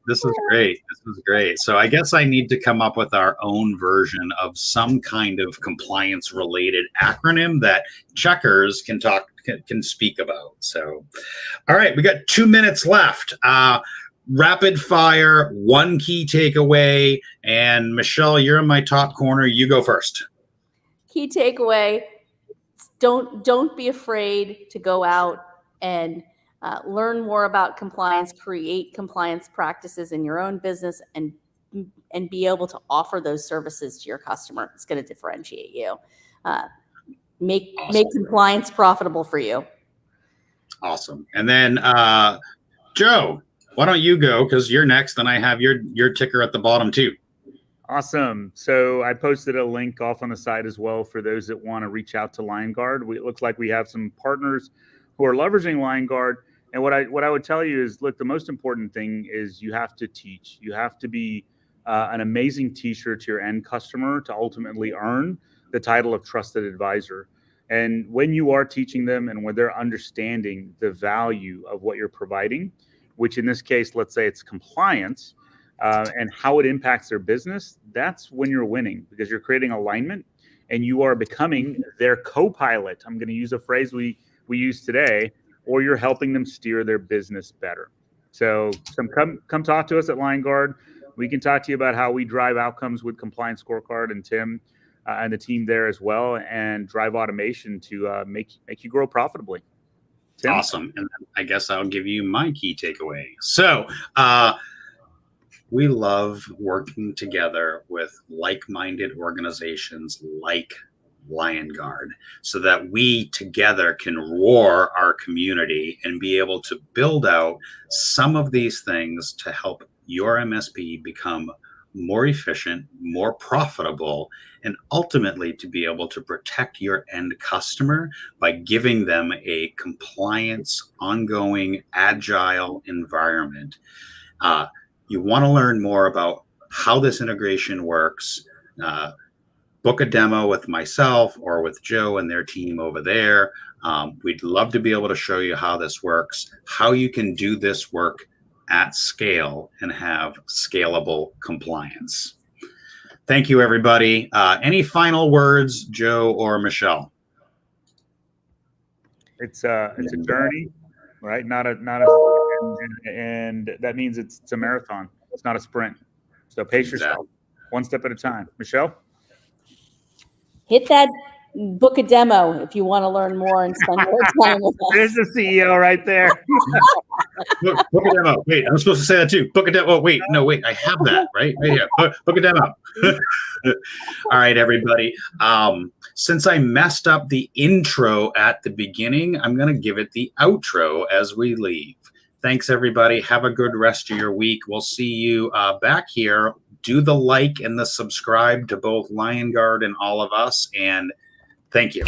this is great. So I guess I need to come up with our own version of some kind of compliance related acronym that checkers can speak about. So, all right, we got 2 minutes left. Rapid fire, one key takeaway. And Michelle, you're in my top corner. You go first. Key takeaway: don't be afraid to go out and learn more about compliance, create compliance practices in your own business, and be able to offer those services to your customer. It's going to differentiate you. Make compliance profitable for you. Awesome. And then Joe, why don't you go, because you're next, and I have your ticker at the bottom too. Awesome. So I posted a link off on the side as well for those that want to reach out to Liongard. It looks like we have some partners who are leveraging Liongard. And what I would tell you is, look, the most important thing is you have to teach. You have to be an amazing teacher to your end customer to ultimately earn the title of trusted advisor. And when you are teaching them and when they're understanding the value of what you're providing, which in this case, let's say it's compliance, and how it impacts their business, that's when you're winning, because you're creating alignment and you are becoming their co-pilot. I'm going to use a phrase we use today, or you're helping them steer their business better. So come talk to us at Liongard. We can talk to you about how we drive outcomes with Compliance Scorecard, and Tim and the team there as well, and drive automation to make you grow profitably. Tim? Awesome. And I guess I'll give you my key takeaway. So we love working together with like-minded organizations like Liongard, so that we together can roar our community and be able to build out some of these things to help your MSP become more efficient, more profitable, and ultimately to be able to protect your end customer by giving them a compliance, ongoing, agile environment. You want to learn more about how this integration works, book a demo with myself or with Joe and their team over there. We'd love to be able to show you how this works, how you can do this work at scale and have scalable compliance. Thank you, everybody. Any final words, Joe or Michelle? It's a journey, right? Not a and that means it's a marathon. It's not a sprint. So pace yourself, one step at a time. Michelle? Hit that book a demo if you want to learn more and spend more time with us. There's the CEO right there. Book a demo. Wait, I'm supposed to say that too. Book a demo. Wait, no, wait, I have that right here. Book a demo. All right, everybody. Since I messed up the intro at the beginning, I'm going to give it the outro as we leave. Thanks, everybody. Have a good rest of your week. We'll see you back here. Do the like and the subscribe to both Liongard and all of us. And thank you.